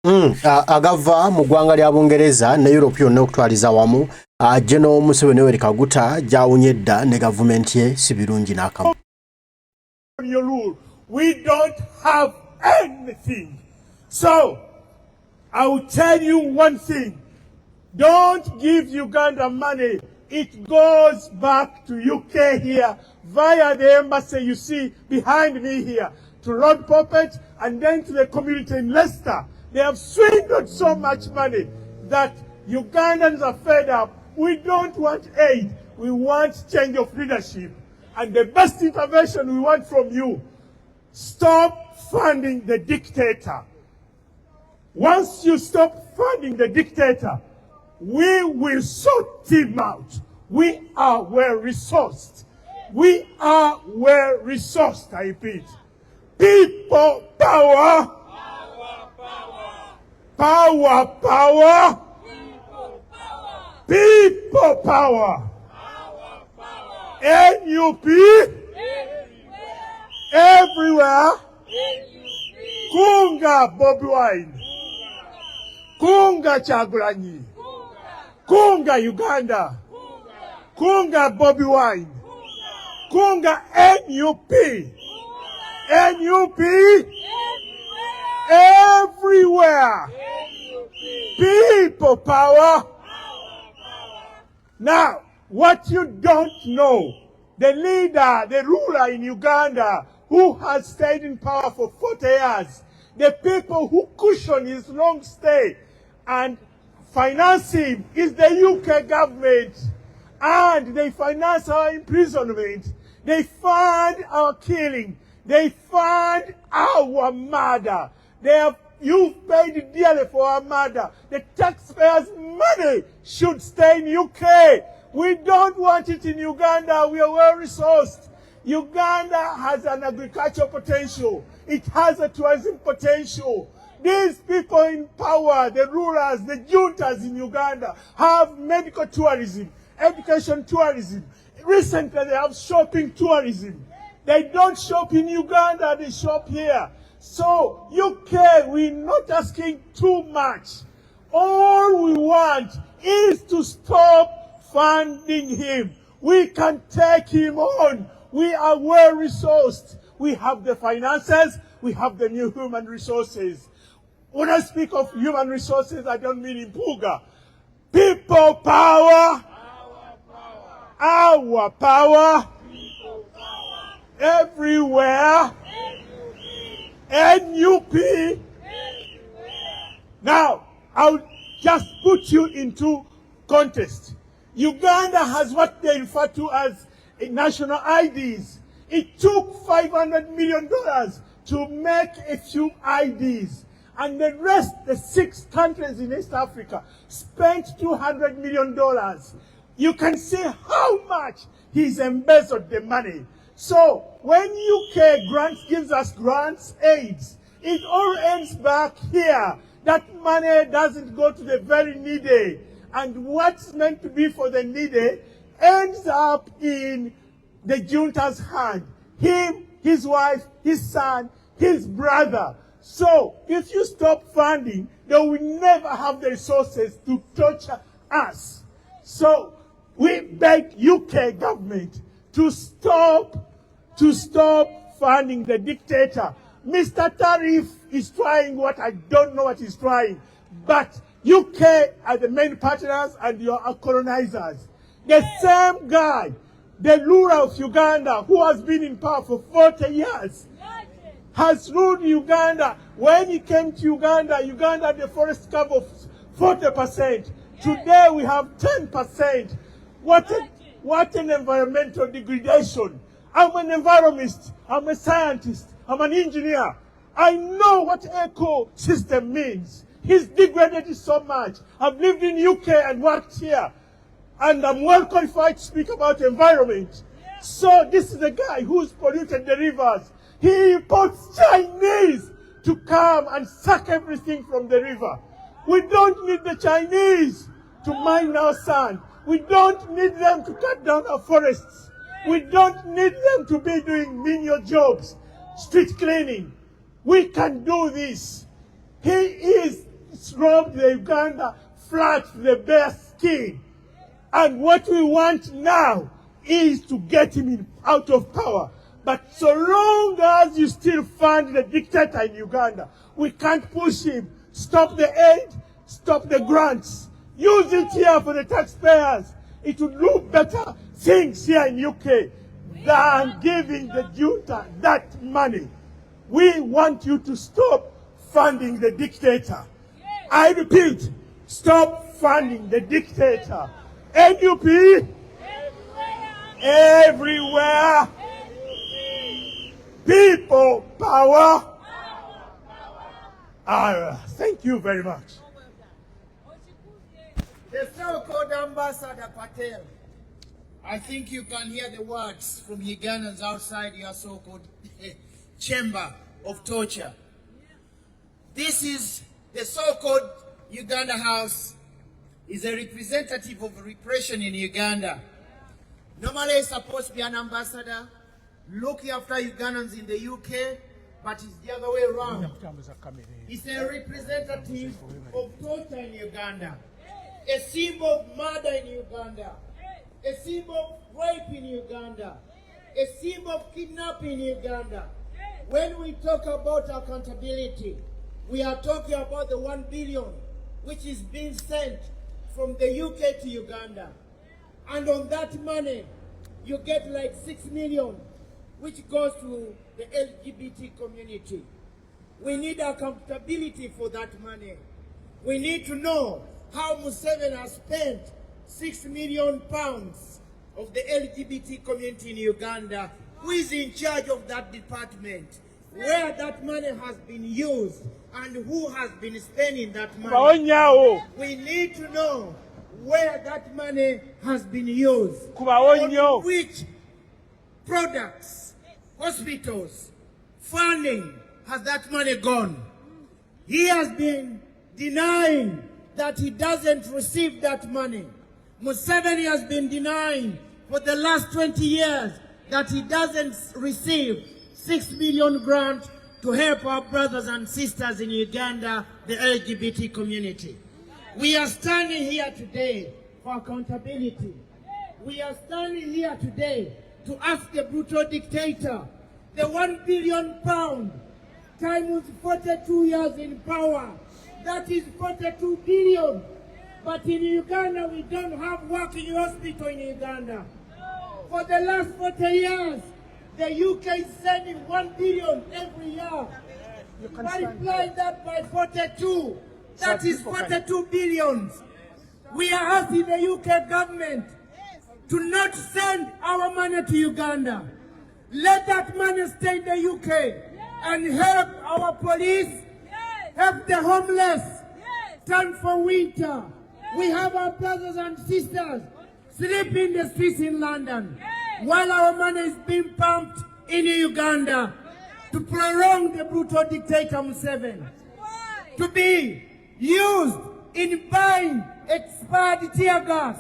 Agava mu ggwanga lya Bungereza ne Europe yonna okutwaliza wamu General Museveni Yoweri Kaguta gyawunyedda ne gavumenti ye si birungi n'akamu. We don't have anything. So, I will tell you one thing. Don't give Uganda money. It goes back to UK here via the embassy you see behind me here to Lord Puppet and then to the community in Leicester. They have swindled so much money that Ugandans are fed up. We don't want aid. We want change of leadership. And the best intervention we want from you, stop funding the dictator. Once you stop funding the dictator, we will sort him out. We are well resourced. We are well resourced, I repeat. People power. Power, power. People power. NUP. Everywhere. Kunga Bobi Wine. Kunga Chagulanyi. Kunga Uganda. Kunga Bobi Wine. Kunga NUP. NUP. Everywhere. People power. Now, what you don't know, the leader, the ruler in Uganda, who has stayed in power for 40 years, the people who cushion his long stay and finance him is the UK government. And they finance our imprisonment. They fund our killing. They fund our murder. You've paid dearly for our murder. The taxpayers' money should stay in UK. We don't want it in Uganda. We are well resourced. Uganda has an agricultural potential. It has a tourism potential. These people in power, the rulers, the juntas in Uganda, have medical tourism, education tourism. Recently, they have shopping tourism. They don't shop in Uganda, they shop here. So, UK, we're not asking too much. All we want is to stop funding him. We can take him on. We are well resourced. We have the finances. We have the new human resources. When I speak of human resources, I don't mean in Puga. People power. Our power. Everywhere. NUP. Now, I'll just put you into context. Uganda has what they refer to as national IDs. It took $500 million to make a few IDs. And the rest, the 6 countries in East Africa, spent $200 million. You can see how much he's embezzled the money. So when UK gives us grants, aids, it all ends back here. That money doesn't go to the very needy. And what's meant to be for the needy ends up in the junta's hand. Him, his wife, his son, his brother. So if you stop funding, they will never have the resources to torture us. So we beg UK government to stop funding the dictator. Mr. Tariff is trying what I don't know what he's trying. But UK are the main partners and you are colonizers. The same guy, the ruler of Uganda, who has been in power for 40 years, has ruled Uganda. When he came to Uganda, Uganda had a forest cover of 40%. Today we have 10%. What an environmental degradation. I'm an environmentalist, I'm a scientist, I'm an engineer. I know what ecosystem means. He's degraded it so much. I've lived in UK and worked here. And I'm well qualified to speak about environment. So this is the guy who's polluted the rivers. He imports Chinese to come and suck everything from the river. We don't need the Chinese to mine our sand. We don't need them to cut down our forests. We don't need them to be doing menial jobs, street cleaning. We can do this. He is robbed the Uganda flat to the bare skin. And what we want now is to get him out of power. But so long as you still fund the dictator in Uganda, we can't push him. Stop the aid, stop the grants. Use it here for the taxpayers. It would look better things here in UK than giving the junta that money. We want you to stop funding the dictator. I repeat, stop funding the dictator. NUP, everywhere. People power. Thank you very much. The so-called Ambassador Patel, I think you can hear the words from Ugandans outside your so-called chamber of torture. This is the so-called Uganda House, is a representative of repression in Uganda. Normally it's supposed to be an ambassador looking after Ugandans in the UK, but it's the other way around. It's a representative of torture in Uganda, a symbol of murder in Uganda, a symbol of rape in Uganda, a symbol of kidnapping in Uganda. When we talk about accountability, we are talking about the 1 billion which is being sent from the UK to Uganda. And on that money, you get like 6 million, which goes to the LGBT community. We need accountability for that money. We need to know how Museveni has spent £6 million of the LGBT community in Uganda. Who is in charge of that department? Where that money has been used and who has been spending that money. We need to know where that money has been used. On which products, hospitals, funding has that money gone? He has been denying that he doesn't receive that money. Museveni has been denying for the last 20 years that he doesn't receive 6 million grant to help our brothers and sisters in Uganda, the LGBT community. We are standing here today for accountability. We are standing here today to ask the brutal dictator, the £1 billion times 42 years in power, that is 42 billion. But in Uganda, we don't have working hospital in Uganda. For the last 40 years, the UK is sending 1 billion every year. Multiply that by 42. That is 42 billions. We are asking the UK government to not send our money to Uganda. Let that money stay in the UK and help our police, help the homeless, turn for winter. We have our brothers and sisters sleep in the streets in London while our money is being pumped in Uganda to prolong the brutal dictator Museveni, to be used in buying expired tear gas,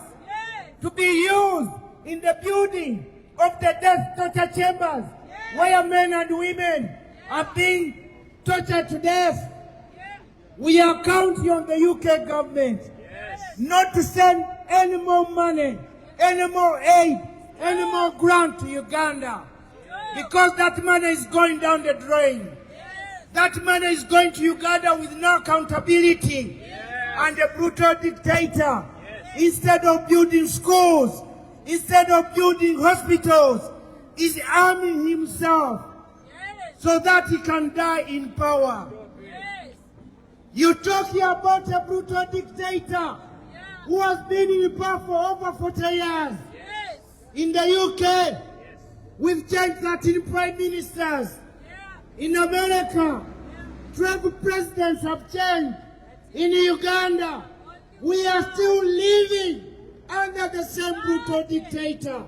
to be used in the building of the death torture chambers where men and women are being tortured to death. We are counting on the UK government not to send any more money, any more aid, any more grant to Uganda, because that money is going down the drain. That money is going to Uganda with no accountability. And the brutal dictator, instead of building schools, instead of building hospitals, is arming himself so that he can die in power. You're talking about a brutal dictator who has been in power for over 40 years. In the UK, we've changed 13 prime ministers. In America, 12 presidents have changed. In Uganda, we are still living under the same brutal dictator.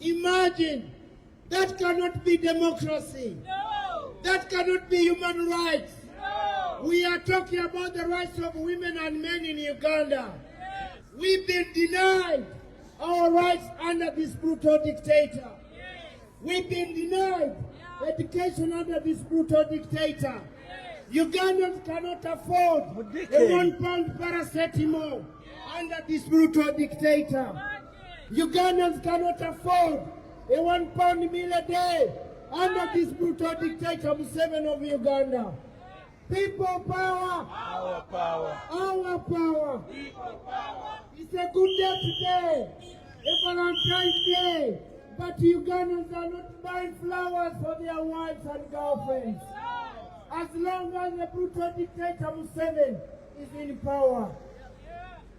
Imagine, that cannot be democracy. That cannot be human rights. We are talking about the rights of women and men in Uganda. We've been denied our rights under this brutal dictator. We've been denied education under this brutal dictator. Ugandans cannot afford a £1 paracetamol under this brutal dictator. Ugandans cannot afford a £1 meal a day under this brutal dictator, Museveni of Uganda. People power. Our power. Our power. People power. It's a good day today, a Valentine's Day, but Ugandans are not buying flowers for their wives and girlfriends. As long as the brutal dictator Museveni is in power.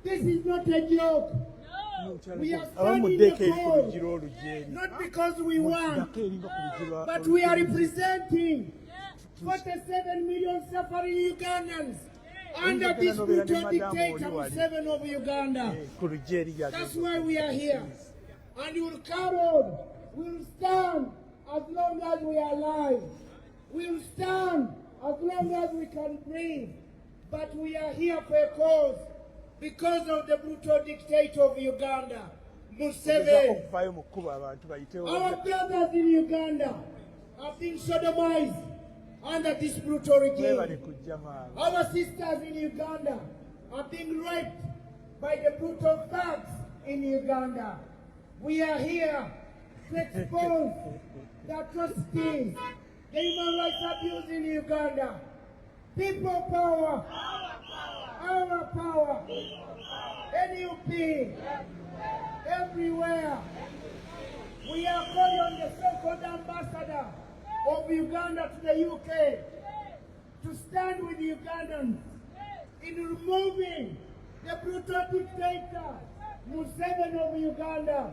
This is not a joke. We are standing the cause, not because we won, but we are representing 47 million suffering Ugandans under this brutal dictator Museveni of Uganda. That's why we are here. And we will carry on. We will stand as long as we are alive. We will stand as long as we can breathe. But we are here for a cause. Because of the brutal dictator of Uganda, Museveni. Our brothers in Uganda have been sodomized under this brutal regime. Our sisters in Uganda have been raped by the brutal thugs in Uganda. We are here to expose the atrocities, the human rights abuse in Uganda. People power. Our power. NUP. Everywhere. We are calling on the so-called ambassador of Uganda to the UK to stand with Ugandans in removing the brutal dictator Museveni of Uganda.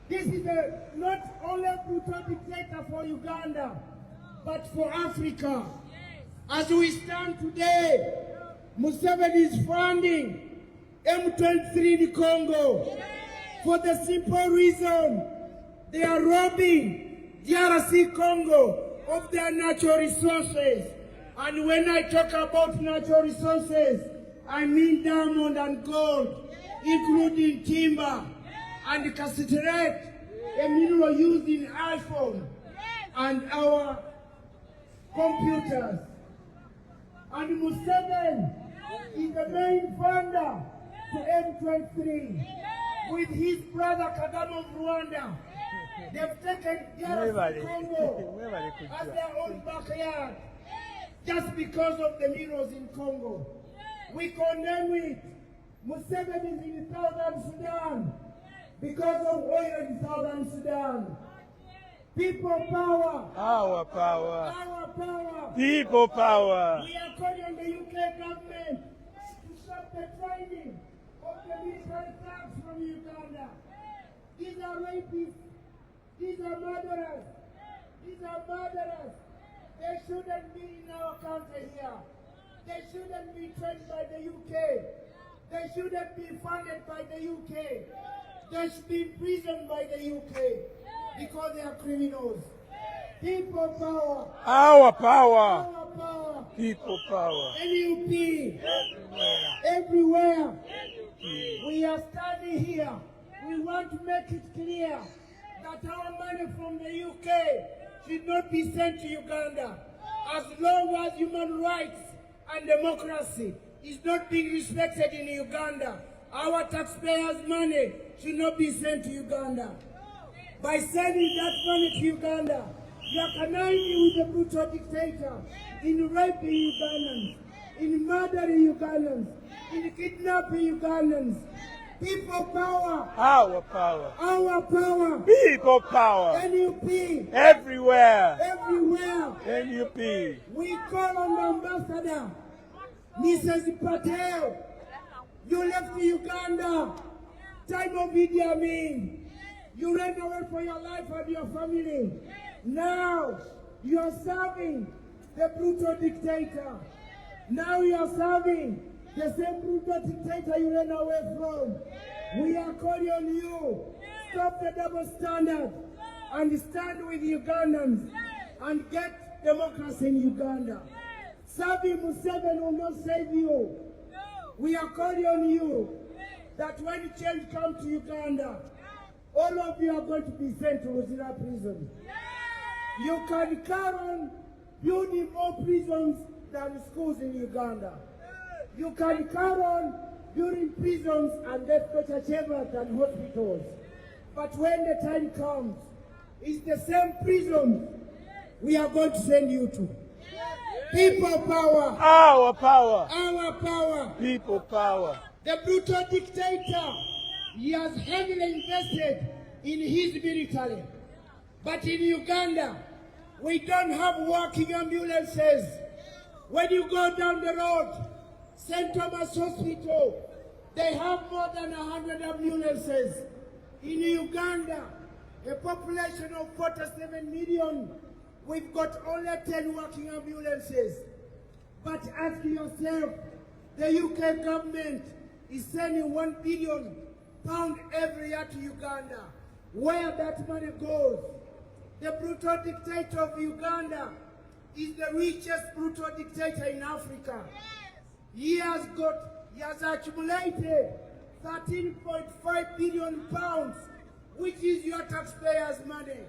This is not only a brutal dictator for Uganda, but for Africa. As we stand today, Museveni is funding M23 in Congo for the simple reason they are robbing DRC Congo of their natural resources. And when I talk about natural resources, I mean diamond and gold, including timber and cassiterite, a mineral used in iPhone and our computers. And Museveni is the main funder to M23 with his brother Kagame of Rwanda. They've taken DRC Congo as their own backyard just because of the minerals in Congo. We condemn it. Museveni is in Southern Sudan because of oil in Southern Sudan. People power. Our power. Our power. People power. We are calling on the UK government to stop the training of the military thugs from Uganda. These are rapists. These are murderers. These are murderers. They shouldn't be in our country here. They shouldn't be trained by the UK. They shouldn't be funded by the UK. They should be imprisoned by the UK because they are criminals. People power. Our power. Our power. People power. NUP. Everywhere. Everywhere. NUP. We are standing here. We want to make it clear that our money from the UK should not be sent to Uganda. As long as human rights and democracy is not being respected in Uganda, our taxpayers' money should not be sent to Uganda. By sending that money to Uganda, you are conniving with the brutal dictator in raping Ugandans, in murdering Ugandans, in kidnapping Ugandans. People power. Our power. Our power. People power. NUP. Everywhere. Everywhere. NUP. We call on the ambassador, Mrs. Patel. You left Uganda. Time of Idi Amin. You ran away for your life and your family. Now you are serving the brutal dictator. Now you are serving the same brutal dictator you ran away from. We are calling on you. Stop the double standard and stand with Ugandans and get democracy in Uganda. Serving Museveni will not save you. We are calling on you that when change comes to Uganda, all of you are going to be sent to Ruzira prison. You can carry on building more prisons than schools in Uganda. You can carry on building prisons and death torture chambers and hospitals. But when the time comes, it's the same prison we are going to send you to. People power. Our power. Our power. People power. The brutal dictator, he has heavily invested in his military. But in Uganda, we don't have working ambulances. When you go down the road, St. Thomas Hospital, they have more than 100 ambulances. In Uganda, a population of 47 million, we've got only 10 working ambulances. But ask yourself, the UK government is sending £1 billion every year to Uganda. Where that money goes? The brutal dictator of Uganda is the richest brutal dictator in Africa. He has accumulated 13.5 billion pounds, which is your taxpayers' money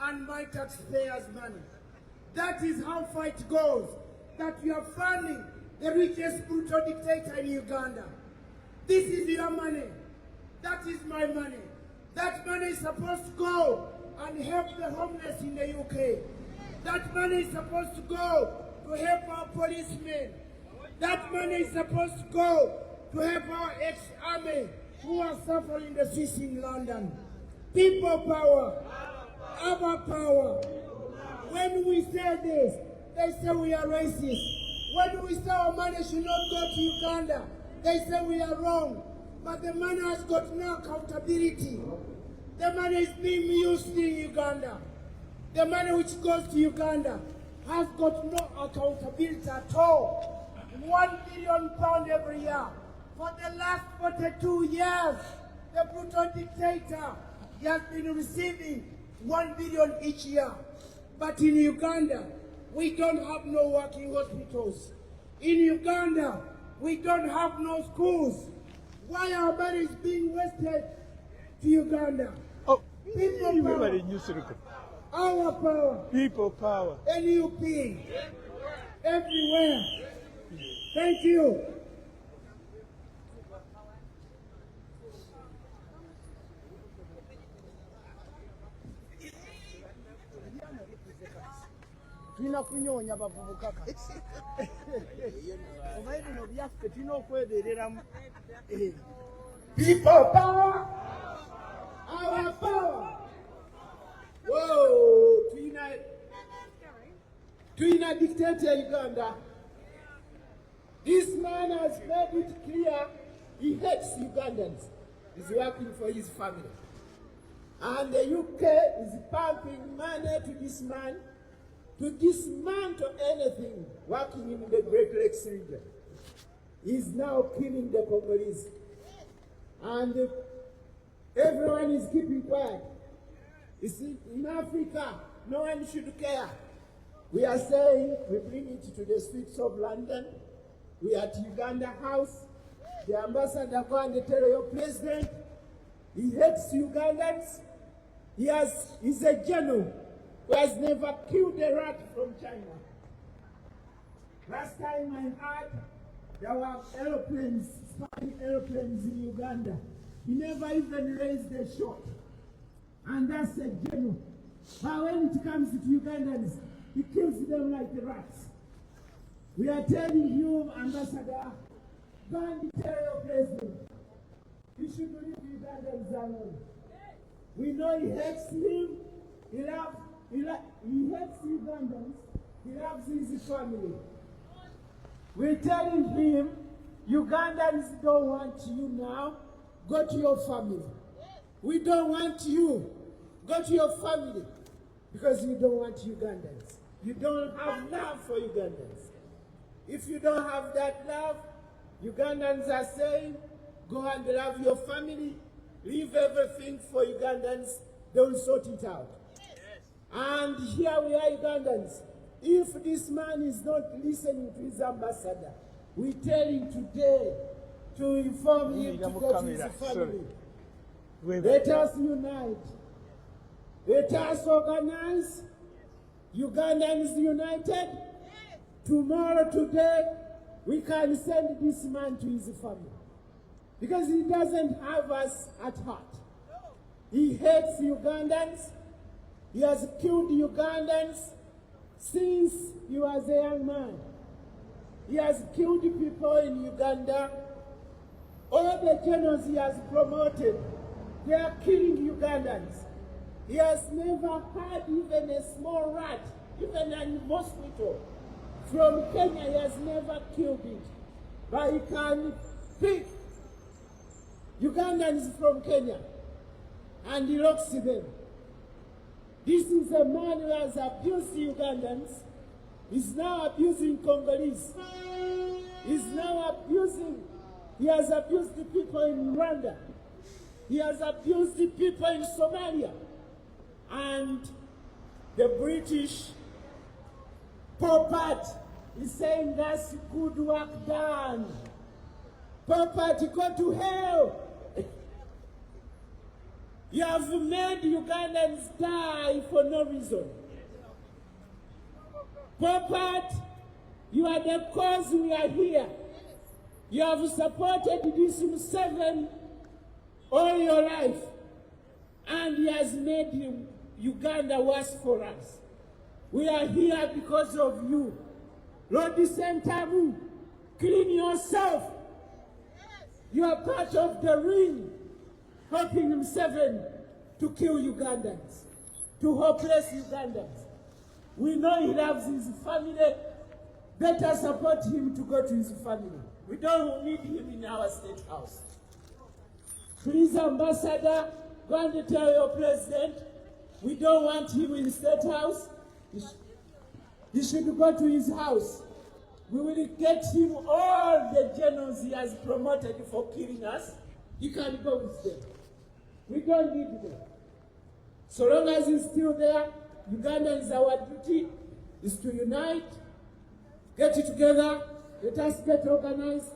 and my taxpayers' money. That is how fight goes, that you are funding the richest brutal dictator in Uganda. This is your money. That is my money. That money is supposed to go and help the homeless in the UK. That money is supposed to go to help our policemen. That money is supposed to go to help our ex-army who are suffering the streets in London. People power, our power. When we say this, they say we are racist. When we say our money should not go to Uganda, they say we are wrong. But the money has got no accountability. The money is being used in Uganda. The money which goes to Uganda has got no accountability at all. £1 billion every year. For the last 42 years, the brutal dictator has been receiving $1 billion each year. But in Uganda, we don't have no working hospitals. In Uganda, we don't have no schools. Why our money is being wasted to Uganda? Oh, People power. Our power. People power. NUP. Everywhere. Thank you. Tulina kunyonya bavubuka kati. Oba ebino byaffe tulina okwebeereramu. People power. Our power. Whoa, Twina dictator Uganda. This man has made it clear he hates Ugandans. He's working for his family. And the UK is pumping money to this man to dismantle anything working in the Great Lakes region. He's now killing the Congolese. And everyone is keeping quiet. You see, in Africa, no one should care. We are saying we bring it to the streets of London. We are at Uganda House. The ambassador go and tell your president he hates Ugandans. He's a general who has never killed a rat from China. Last time I heard there were airplanes, spying airplanes in Uganda. He never even raised a shot. And that's a general. But when it comes to Ugandans, he kills them like the rats. We are telling you, Ambassador, go and tell your president, you should leave Ugandans alone. We know he hates him, he hates Ugandans, he loves his family. We're telling him, Ugandans don't want you now, go to your family. We don't want you, go to your family, because you don't want Ugandans. You don't have love for Ugandans. If you don't have that love, Ugandans are saying, go and love your family, leave everything for Ugandans, they will sort it out. And here we are, Ugandans. If this man is not listening to his ambassador, we tell him today to inform him to go to his family. Let us unite. Let us organize. Ugandans united. Tomorrow, today, we can send this man to his family. Because he doesn't have us at heart. He hates Ugandans. He has killed Ugandans since he was a young man. He has killed people in Uganda. All the generals he has promoted, they are killing Ugandans. He has never had even a small rat, even a mosquito. From Kenya, he has never killed it. But he can pick Ugandans from Kenya and he locks them. This is a man who has abused Ugandans. He's now abusing Congolese. He's now abusing. He has abused the people in Rwanda. He has abused the people in Somalia. And the British Popat is saying that's good work done. Popat, go to hell. You have made Ugandans die for no reason. Popat, you are the cause we are here. You have supported this Museveni all your life. And he has made Uganda worse for us. We are here because of you. Lord Sentamu, clean yourself. You are part of the ring, helping Museveni to kill Ugandans, to hopeless Ugandans. We know he loves his family. Better support him to go to his family. We don't need him in our state house. Please, Ambassador, go and tell your president, we don't want him in the State House. He should go to his house. We will get him all the generals he has promoted for killing us. He can go with them. We don't need them. So long as he's still there, Uganda is our duty, is to unite, get it together, let us get organized,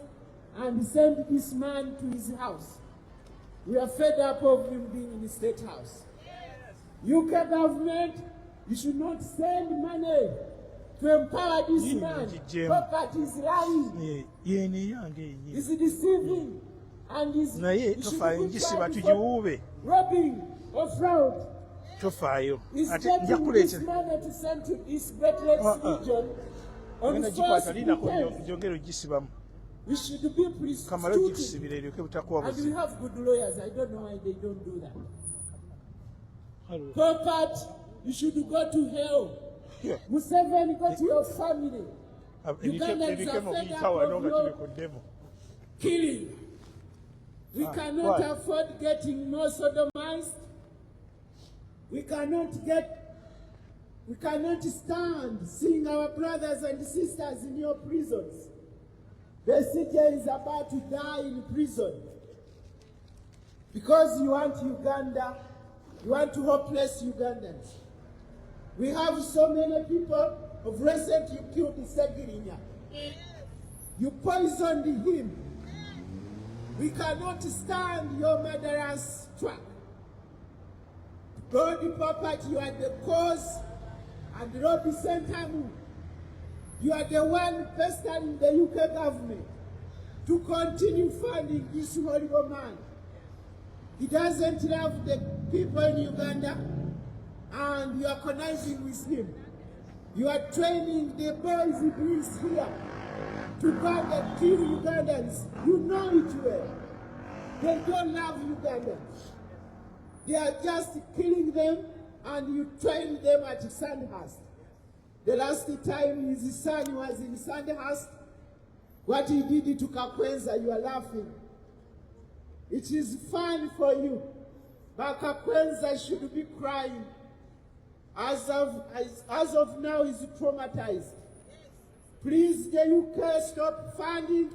and send this man to his house. We are fed up of him being in the State House. UK government, you should not send money to empower this man. Popat is lying. He's deceiving. And he's robbing or fraud. He's getting this money to send to this Great Lakes region on false pretense. We should be prosecuted. And we have good lawyers. I don't know why they don't do that. Popat, you should go to hell. Yeah. Museveni, go to your family. Ugandans are fed up of your killing. We cannot afford getting more sodomized. We cannot stand seeing our brothers and sisters in your prisons. The CJ is about to die in prison. Because you want Uganda, you want to hopeless Ugandans. We have so many people. Of recent, you killed Segirinya. You poisoned him. We cannot stand your murderous track. Lord Popat, you are the cause, and Lord Sentamu, you are the one pestering the UK government to continue funding this horrible man. He doesn't love the people in Uganda, and you are conniving with him. You are training the boys he brings here to go and kill Ugandans. You know it well. They don't love Ugandans. They are just killing them, and you train them at Sandhurst. The last time his son was in Sandhurst, what he did to Kakwenza, you are laughing. It is fun for you, but Kakwenza should be crying. As of now, he's traumatized. Please, the UK, stop funding,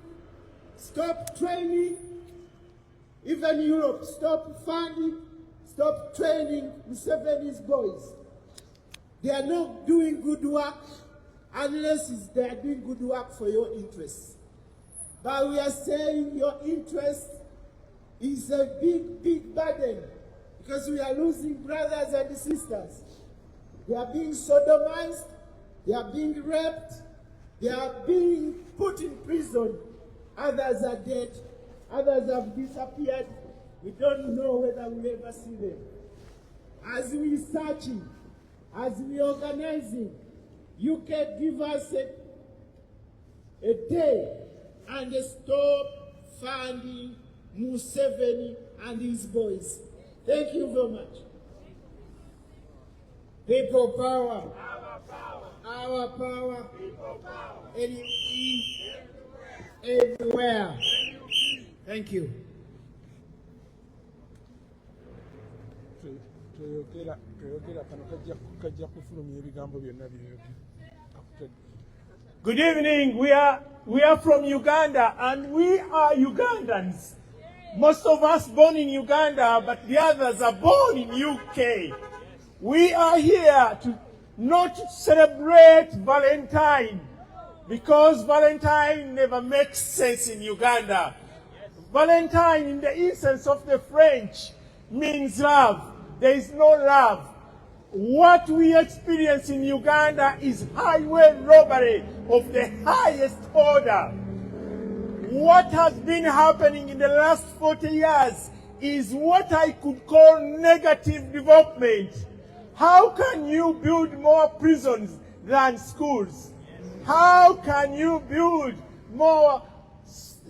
stop training. Even Europe, stop funding, stop training Museveni's boys. They are not doing good work unless they are doing good work for your interests. But we are saying your interest is a big, big burden because we are losing brothers and sisters. They are being sodomized, they are being raped, they are being put in prison. Others are dead, others have disappeared. We don't know whether we'll ever see them. As we searching, as we organizing, UK give us a day and stop funding Museveni and his boys. Thank you very much. People power. Our power. Our power. People power. Everywhere. Thank you. Good evening. We are from Uganda, and we are Ugandans. Most of us born in Uganda, but the others are born in UK. We are here to not celebrate Valentine, because Valentine never makes sense in Uganda. Valentine, in the essence of the French, means love. There is no love. What we experience in Uganda is highway robbery of the highest order. What has been happening in the last 40 years is what I could call negative development. How can you build more prisons than schools? How can you build more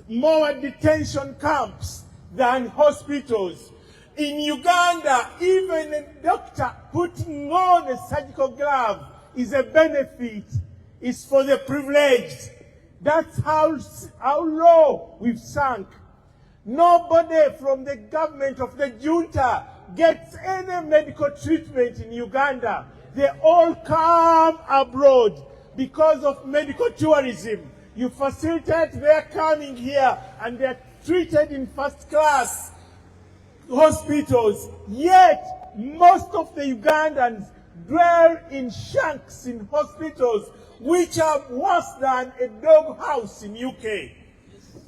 detention camps than hospitals? In Uganda, even a doctor putting on a surgical glove is a benefit. It's for the privileged. That's how low we've sunk. Nobody from the government of the junta gets any medical treatment in Uganda. They all come abroad because of medical tourism. You facilitate their coming here and they're treated in first class hospitals. Yet, most of the Ugandans dwell in shanks in hospitals which are worse than a doghouse in UK.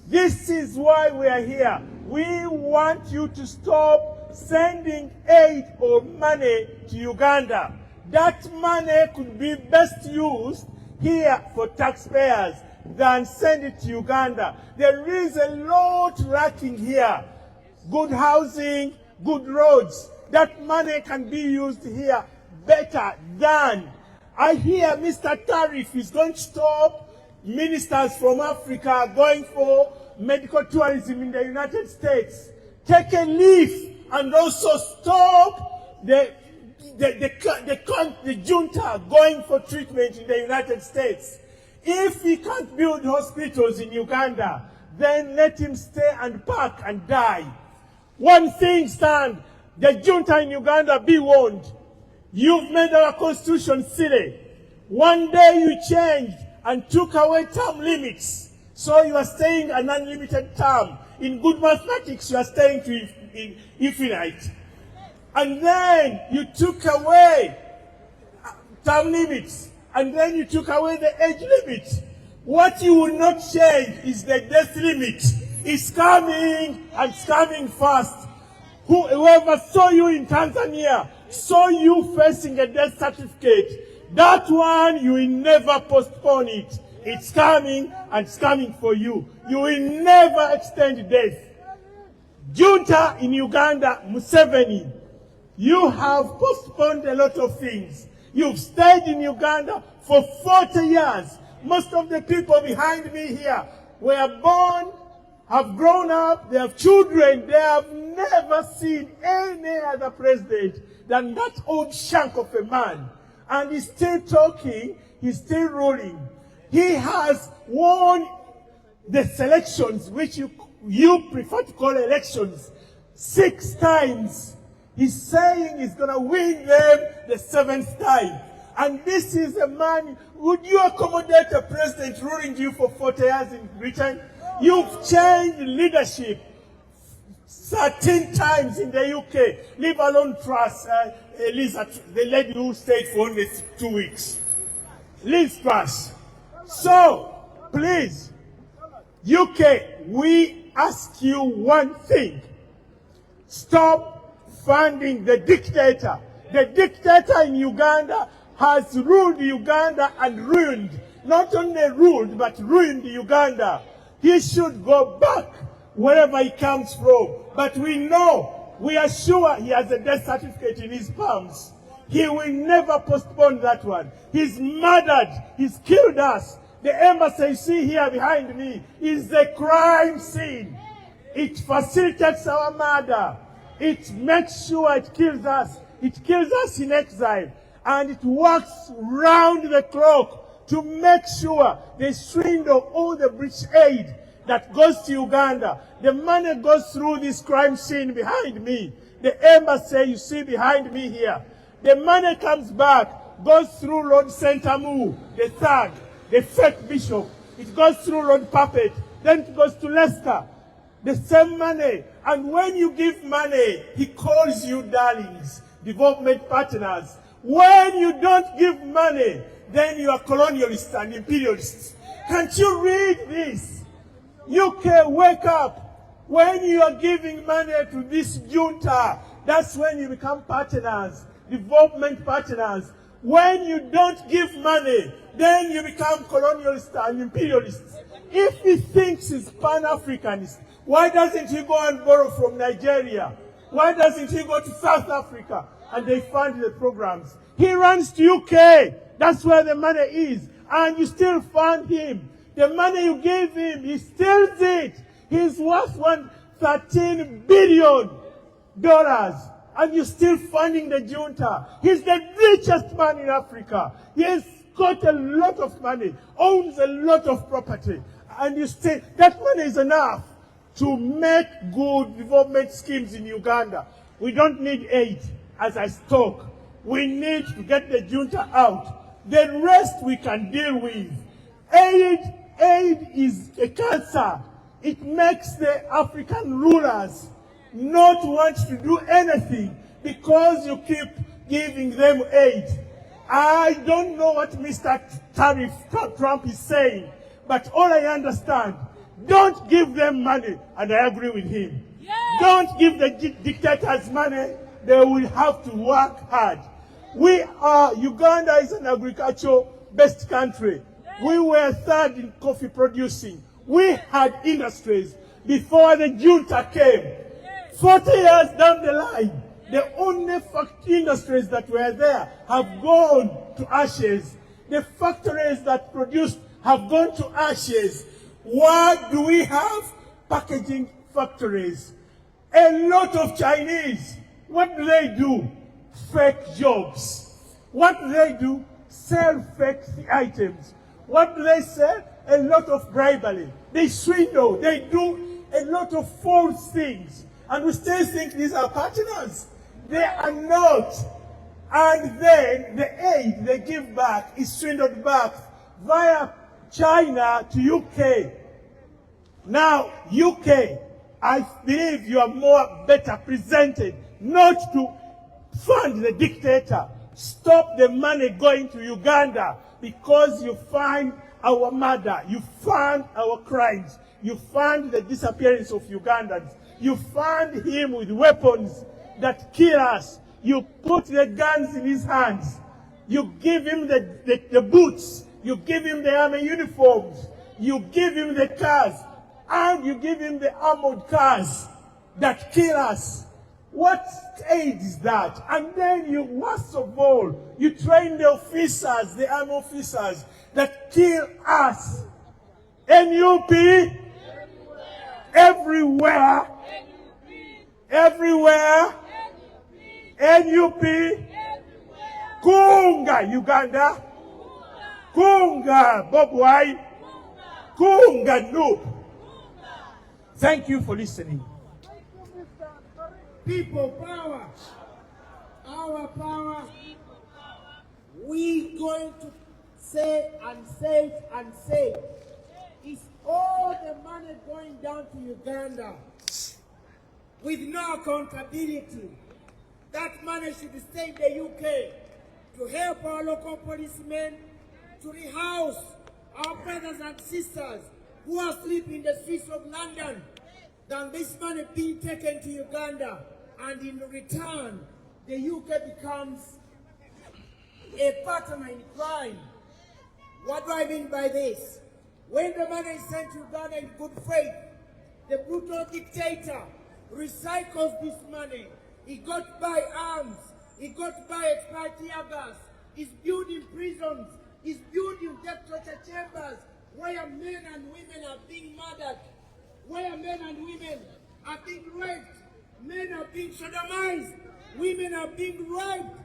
This is why we are here. We want you to stop sending aid or money to Uganda. That money could be best used here for taxpayers than send it to Uganda. There is a lot lacking here. Good housing, good roads. That money can be used here better than. I hear Mr. Tariff is going to stop ministers from Africa going for medical tourism in the United States. Take a leaf and also stop the junta going for treatment in the United States. If he can't build hospitals in Uganda, then let him stay and park and die. One thing stand, the junta in Uganda, be warned. You've made our constitution silly. One day you changed and took away term limits. So you are staying an unlimited term. In good mathematics, you are staying to infinite. And then you took away term limits. And then you took away the age limit. What you will not change is the death limit. It's coming, and it's coming fast. Whoever saw you in Tanzania, saw you facing a death certificate. That one, you will never postpone it. It's coming, and it's coming for you. You will never extend death. Junta in Uganda, Museveni, you have postponed a lot of things. You've stayed in Uganda for 40 years. Most of the people behind me here were born, have grown up, they have children. They have never seen any other president than that old shank of a man. And he's still talking, he's still ruling. He has won the selections, which you prefer to call elections, 6 times. He's saying he's going to win them the 7th time. And this is a man, would you accommodate a president ruling you for 40 years in Britain? You've changed leadership 13 times in the UK, leave alone Truss, Lisa, the lady who stayed for only 2 weeks. Liz Truss. So, please, UK, we ask you one thing. Stop funding the dictator. The dictator in Uganda has ruled Uganda and ruined, not only ruled, but ruined Uganda. He should go back wherever he comes from. But we are sure he has a death certificate in his palms. He will never postpone that one. He's murdered. He's killed us. The embassy you see here behind me is a crime scene. It facilitates our murder. It makes sure it kills us. It kills us in exile. And it works round the clock to make sure they swindle all the British aid that goes to Uganda. The money goes through this crime scene behind me. The embassy you see behind me here. The money comes back, goes through Lord Sentamu, the third, the fake bishop. It goes through Lord Puppet. Then it goes to Leicester. The same money. And when you give money, he calls you darlings, development partners. When you don't give money, then you are colonialists and imperialists. Can't you read this? UK, wake up. When you are giving money to this junta, that's when you become partners, development partners. When you don't give money, then you become colonialists and imperialists. If he thinks he's Pan-Africanist, why doesn't he go and borrow from Nigeria? Why doesn't he go to South Africa and they fund the programs? He runs to UK. That's where the money is. And you still fund him. The money you gave him, he steals it. He's worth $13 billion. And you're still funding the junta. He's the richest man in Africa. He has got a lot of money, owns a lot of property. And you still, that money is enough to make good development schemes in Uganda. We don't need aid, as I talk. We need to get the junta out. The rest we can deal with. Aid is a cancer. It makes the African rulers not want to do anything because you keep giving them aid. I don't know what Mr. Trump is saying, but all I understand, don't give them money, and I agree with him. Yeah. Don't give the dictators money, they will have to work hard. Uganda is an agricultural-based country. We were third in coffee producing. We had industries before the junta came. 40 years down the line, the only industries that were there have gone to ashes. The factories that produced have gone to ashes. What do we have? Packaging factories. A lot of Chinese. What do? Fake jobs. What do? Sell fake items. What do they sell? A lot of bribery. They swindle. They do a lot of false things. And we still think these are partners. They are not. And then the aid they give back is swindled back via China to UK. Now, UK, I believe you are better presented not to fund the dictator. Stop the money going to Uganda because you fund our murder, you fund our crimes, you fund the disappearance of Ugandans, you fund him with weapons that kill us, you put the guns in his hands, you give him the boots, you give him the army uniforms, you give him the cars, and you give him the armored cars that kill us. What aid is that? And then you, worst of all, you train the officers, the army officers, that kill us. NUP, everywhere, everywhere, NUP, Kunga, Uganda, Kunga, Bob White, Kunga, Noob. Thank you for listening. People power. Our power. We going to say and say and say. Is all the money going down to Uganda with no accountability? That money should stay in the UK to help our local policemen to rehouse our brothers and sisters who are sleeping in the streets of London, than this money being taken to Uganda, and in return, the UK becomes a partner in crime. What do I mean by this? When the money is sent to Uganda in good faith, the brutal dictator recycles this money. He got to buy arms, he got to buy expired tear gas, he's building prisons, he's building death torture chambers where men and women are being murdered, where men and women are being raped, men are being sodomized, women are being raped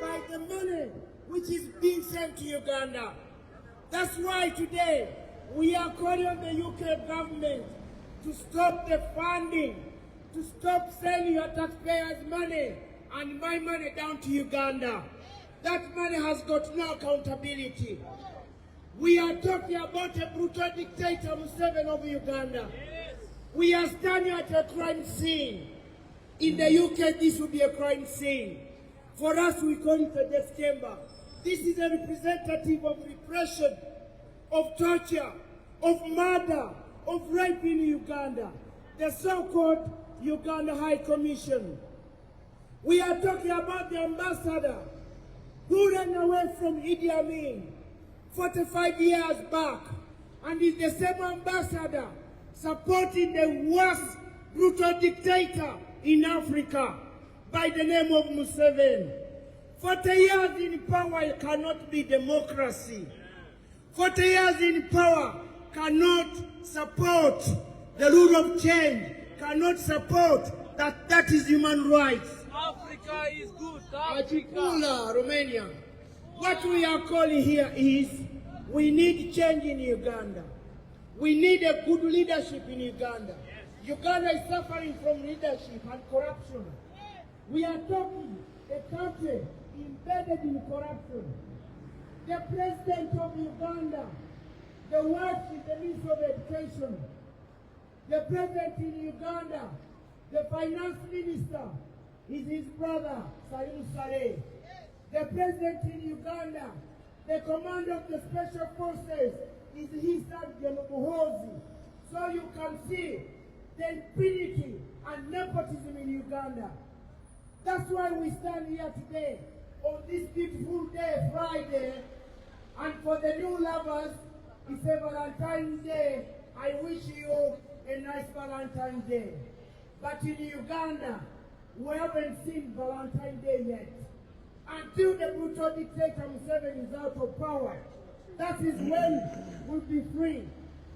by the money which is being sent to Uganda. That's why today we are calling on the UK government to stop the funding, to stop sending your taxpayers' money and my money down to Uganda. That money has got no accountability. We are talking about a brutal dictator, Museveni of Uganda. We are standing at a crime scene. In the UK, this would be a crime scene. For us, we call it a death chamber. This is a representative of repression, of torture, of murder, of rape in Uganda. The so-called Uganda High Commission. We are talking about the ambassador who ran away from Idi Amin 45 years back and is the same ambassador supporting the worst brutal dictator in Africa by the name of Museveni. 40 years in power cannot be democracy. 40 years in power cannot support the rule of change, cannot support that is human rights. Africa is good. Asitukide, Romania. What we are calling here is we need change in Uganda. We need a good leadership in Uganda. Uganda is suffering from leadership and corruption. We are talking a country embedded in corruption. The president of Uganda, the worst in the Ministry of Education. The president in Uganda, the finance minister, is his brother, Salim Saleh. The president in Uganda, the commander of the special forces, is his son, General Muhoozi. So you can see the impunity and nepotism in Uganda. That's why we stand here today on this beautiful day, Friday, and for the new lovers, it's a Valentine's Day. I wish you a nice Valentine's Day. But in Uganda, we haven't seen Valentine's Day yet. Until the brutal dictator Museveni is out of power, that is when we'll be free.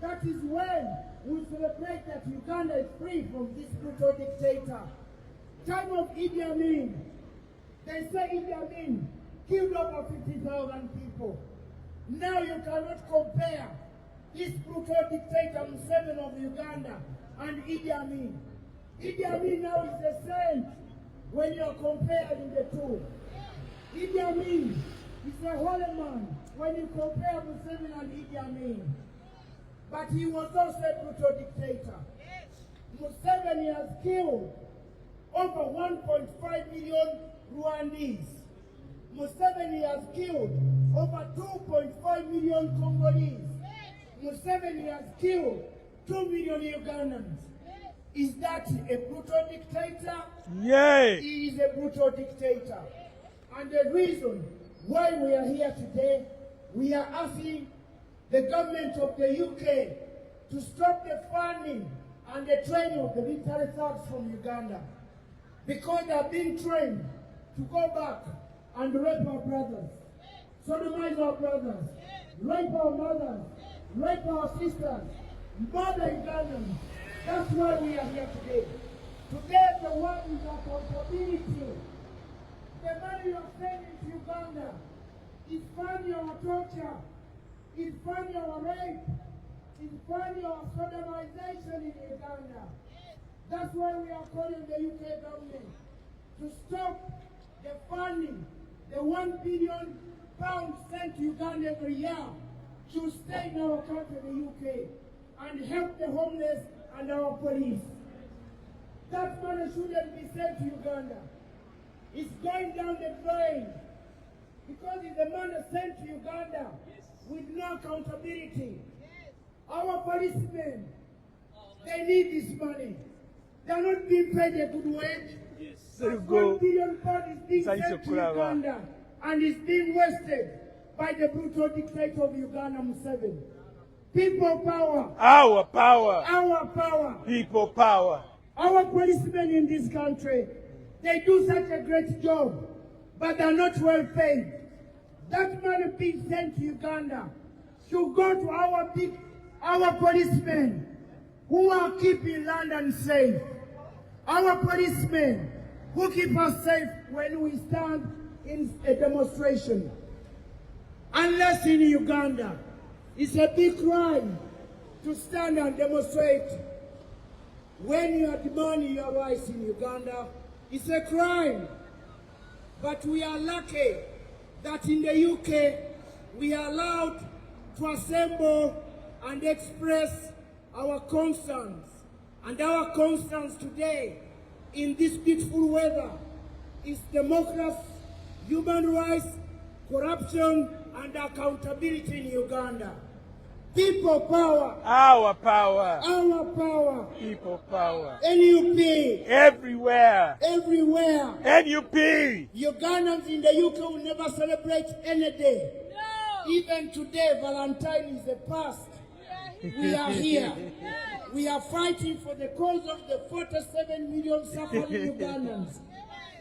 That is when we'll celebrate that Uganda is free from this brutal dictator. Time of Idi Amin, they say Idi Amin killed over 50,000 people. Now you cannot compare this brutal dictator Museveni of Uganda and Idi Amin. Idi Amin now is the same when you are comparing the two. Idi Amin is a holy man when you compare Museveni and Idi Amin. But he was also a brutal dictator. Museveni has killed over 1.5 million Rwandese. Museveni has killed over 2.5 million Congolese. Museveni has killed 2 million Ugandans. Is that a brutal dictator? Yay! He is a brutal dictator. And the reason why we are here today, we are asking the government of the UK to stop the funding and the training of the military thugs from Uganda. Because they are being trained to go back and rape our brothers, sodomize our brothers, rape our mothers, rape our sisters, murder Ugandans. That's why we are here today. Today the world is accountability. The money you are sending to Uganda is funding our torture, is funding our rape, is funding our sodomization in Uganda. That's why we are calling the UK government to stop the funding, the £1 billion sent to Uganda every year should stay in our country, the UK, and help the homeless and our police. That money shouldn't be sent to Uganda. It's going down the drain because it's the money sent to Uganda with no accountability. Our policemen, they need this money. They're not being paid a good wage. There you $1 go. billion is being Thanks, sent to Okuraba. Uganda and is being wasted by the brutal dictator of Uganda, Museveni. People power. Our power. Our power. People power. Our policemen in this country, they do such a great job, but they're not well paid. That money being sent to Uganda should go to our policemen who are keeping London safe. Our policemen who keep us safe when we stand in a demonstration. Unless in Uganda, it's a big crime to stand and demonstrate. When you are demanding your rights in Uganda, it's a crime. But we are lucky that in the UK, we are allowed to assemble and express our concerns. And our concerns today, in this beautiful weather, is democracy, human rights, corruption, and accountability in Uganda. People power. Our power. Our power. People power. NUP. Everywhere. Everywhere. NUP. Ugandans in the UK will never celebrate any day. No. Even today, Valentine is the past. We are here. We are fighting for the cause of the 47 million suffering Ugandans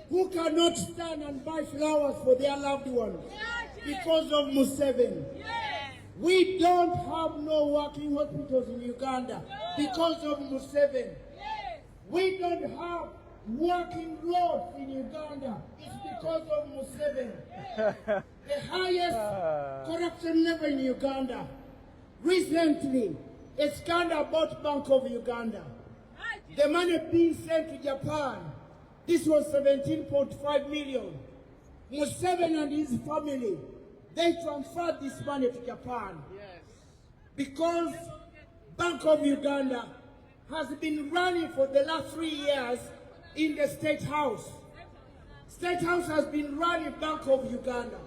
who cannot stand and buy flowers for their loved ones because of Museveni. We don't have no working hospitals in Uganda because of Museveni. We don't have working roads in Uganda. It's because of Museveni. The highest corruption level in Uganda. Recently, a scandal about Bank of Uganda. The money being sent to Japan. This was 17.5 million. Museveni and his family, they transferred this money to Japan. Because Bank of Uganda has been running for the last 3 years in the State House. State House has been running Bank of Uganda.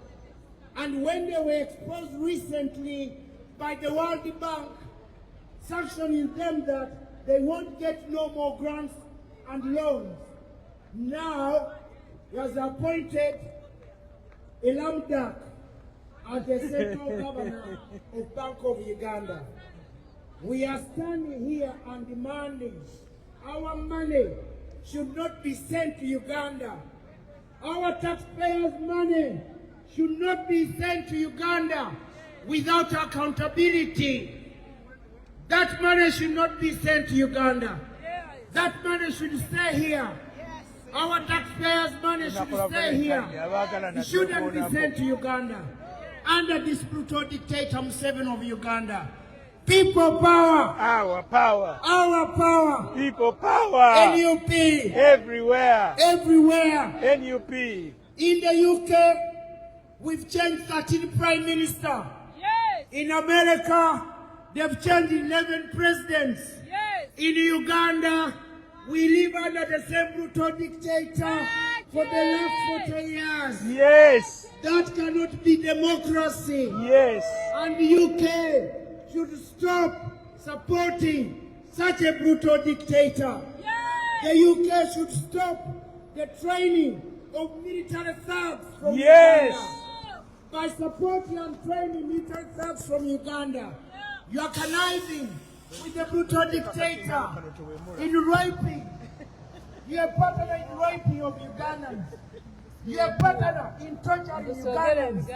And when they were exposed recently by the World Bank, sanctioning them that they won't get no more grants and loans, now he has appointed Elamdak as the central governor of Bank of Uganda. We are standing here and demanding our money should not be sent to Uganda. Our taxpayers' money should not be sent to Uganda without accountability. That money should not be sent to Uganda. That money should stay here. Our taxpayers' money should stay here. It shouldn't be sent to Uganda. Under this brutal dictator Museveni of Uganda. People power. Our power. Our power. People power. NUP. Everywhere. Everywhere. NUP. In the UK, we've changed 13 prime minister. Yes. In America, they've changed 11 presidents. Yes. In Uganda, we live under the same brutal dictator for the last 40 years. Yes. That cannot be democracy. Yes. And the UK should stop supporting such a brutal dictator. Yes. The UK should stop the training of military thugs from Yes. Uganda. By supporting and training military thugs from Uganda, you are conniving with the brutal dictator in raping. You are partner in raping of Ugandans. You are partner in torturing Ugandans.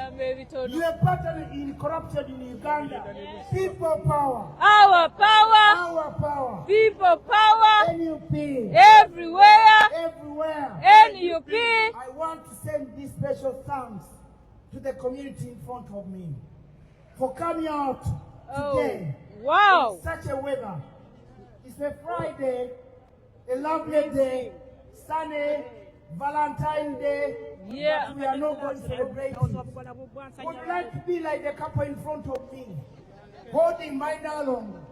You are partner in corruption in Uganda. People power. Our power. Our power. People power. NUP. Everywhere. Everywhere. NUP. I want to send this special thanks to the community in front of me for coming out today. Wow. In such a weather. It's a Friday, a lovely day, sunny, Valentine's Day. Yeah. But we are not going to celebrate. Would like to be like the couple in front of me, holding my along.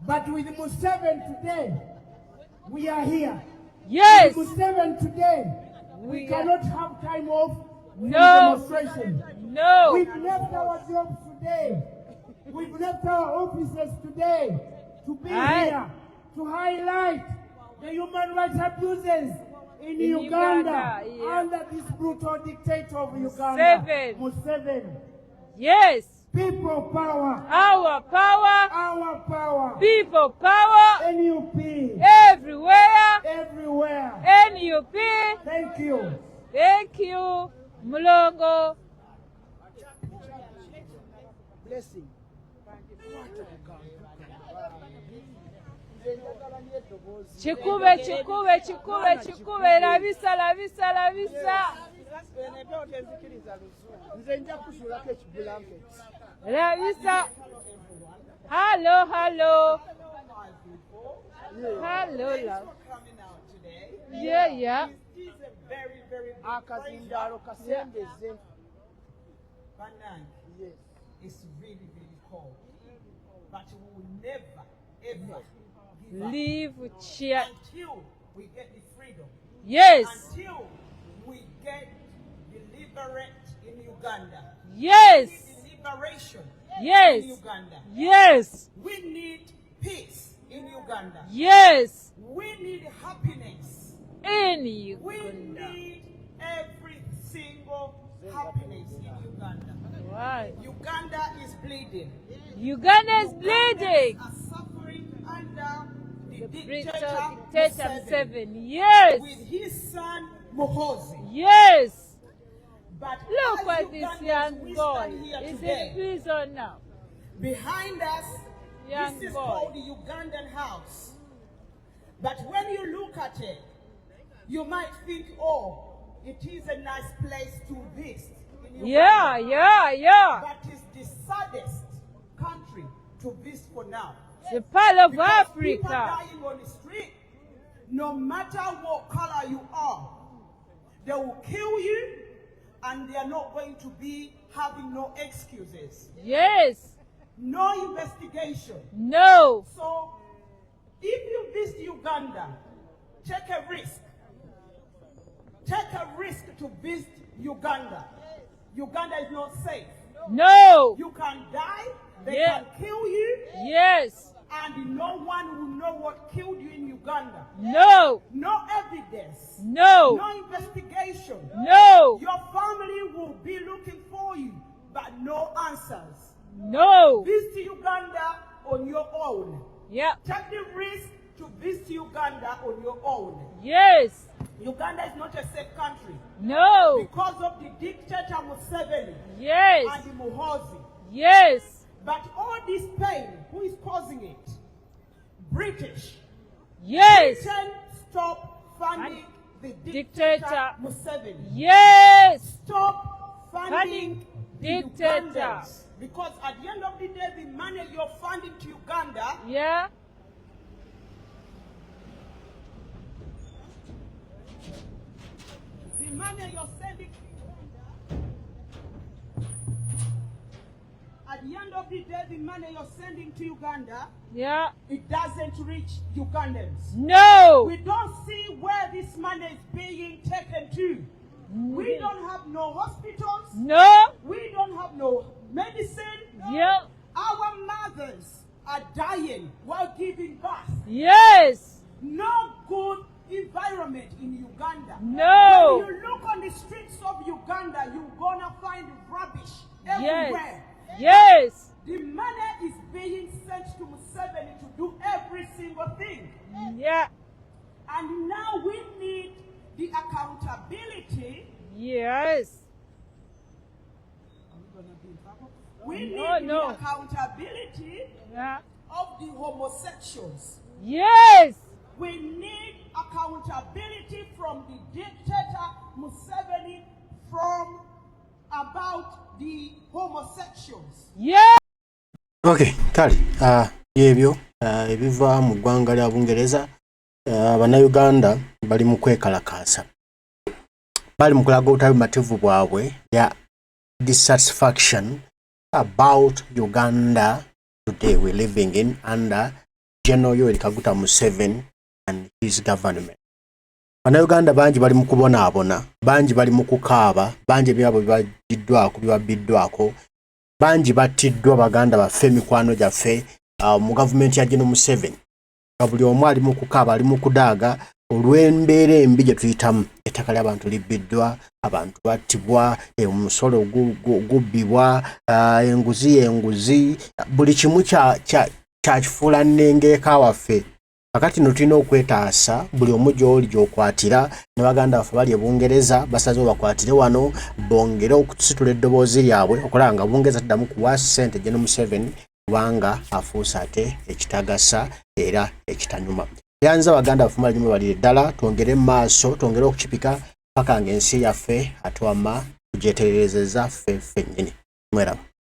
But with Museveni today, we are here. Yes. With Museveni today, we cannot have time off with No. demonstration. No. We've left our jobs today. We've left our offices today to be here, to highlight the human rights abuses in Uganda, yeah. under this brutal dictator of Uganda, Museveni. Museveni. Yes. People power. Our power. Our power. People power. NUP. Everywhere. Everywhere. NUP. Thank you. Thank you. Mulongo. Blessing. Chikube, chikube, chikube, chikube. Labisa, labisa, labisa. Labisa. Hello, hello. Hello, love. Yeah, yeah. Yes. It's really, really cold. But we will never, ever give up Leave cheer. until we get the freedom. Yes. Until we get the liberate in Uganda. Yes. We need the liberation Yes. in Uganda. Yes. We need peace in Uganda. Yes. We need happiness. In We Uganda. need every single happiness in Uganda. Right. Uganda is bleeding. Uganda is bleeding. Are suffering under the Dictator dictator Museveni. Yes. with his son Muhoozi. Yes. But Look as at this Ugandans, young we boy. stand here He's today. in prison now. Behind us, Young this is boy. called the Ugandan house. But when you look at it, you might think, oh, it is a nice place to visit. In Uganda. Yeah, yeah, yeah. But it's the saddest country to visit for now. It's a part of Because people Africa. dying on the street, no matter what color you are, they will kill you, and they are not going to be having no excuses, Yes. no investigation. No. So, if you visit Uganda, take a risk. Take a risk to visit Uganda. Uganda is not safe. No. You can die, they Yeah. can kill you, Yes. and no one will know what killed you in Uganda. No. No evidence. No. No investigation. No. Your family will be looking for you, but no answers. No. Visit Uganda on your own. Yeah. Take the risk to visit Uganda on your own. Yes. Uganda is not a safe country No. because of the dictator Museveni Yes. and the Muhoozi. Yes. But all this pain, who is causing it? British. Yes. Britain stop funding the Dictator. dictator Museveni. Yes. Stop funding the Dictator. Ugandans. Because at the end of the day, the money you're funding to Uganda, Yeah. the money you're sending, at the end of the day, the money you're sending to Uganda, Yeah. it doesn't reach Ugandans. No. We don't see where this money is being taken to. We don't have no hospitals. No. We don't have no medicine. Yeah. Our mothers are dying while giving birth. Yes. No good environment in Uganda. No. When you look on the streets of Uganda, you're gonna find rubbish Yes. everywhere. Yes. The money is being sent to Museveni to do every single thing. Yeah. And now we need the accountability. Yes. We need No. the accountability Yeah. of the homosexuals. Yes. We need accountability from the dictator Museveni from about the homosexuals. Yeah. Okay, kale yebyo ebiva mu ggwanga lya Bungereza bannayuganda bali mu kwekalakaasa, bali mu kulaga obutabimativu bwabwe ya dissatisfaction about Uganda today we're living in under General Yoweri Kaguta Museveni and his government. Bannayuganda bangi bali mu kubonaabona, bangi bali mu kukaaba, bangi ebyabo bibabiddwako, bangi battiddwa baganda baffe emikwano gyaffe mu gavumenti ya General Museveni. Buli omu ali mu kukaaba, ali mu kudaaga olw'embeera embi gye tuyitamu, ettaka ly'abantu libbiddwa, abantu battibwa, omusolo gubbibwa, enguzi, buli kimu kyakifuula nnengeeka waffe. Kakati no tulina okwetaasa buli omu gy'oli gy'okwatira, ne baganda baffe bali e Bungereza basazeewo bakwatire wano, bongere okusitula eddoboozi lyabwe okulaba nga Bungereza tuddamu kuwa ssente General Museveni kubanga afuuse ate ekitagasa era ekitanyuma. Yanza abaganda baffe bali balire ddala, twongere maaso, twongere okukipika paka ng'ensi yaffe ate wamma tugyetereerezeza ffe ffennyini. Mweraba.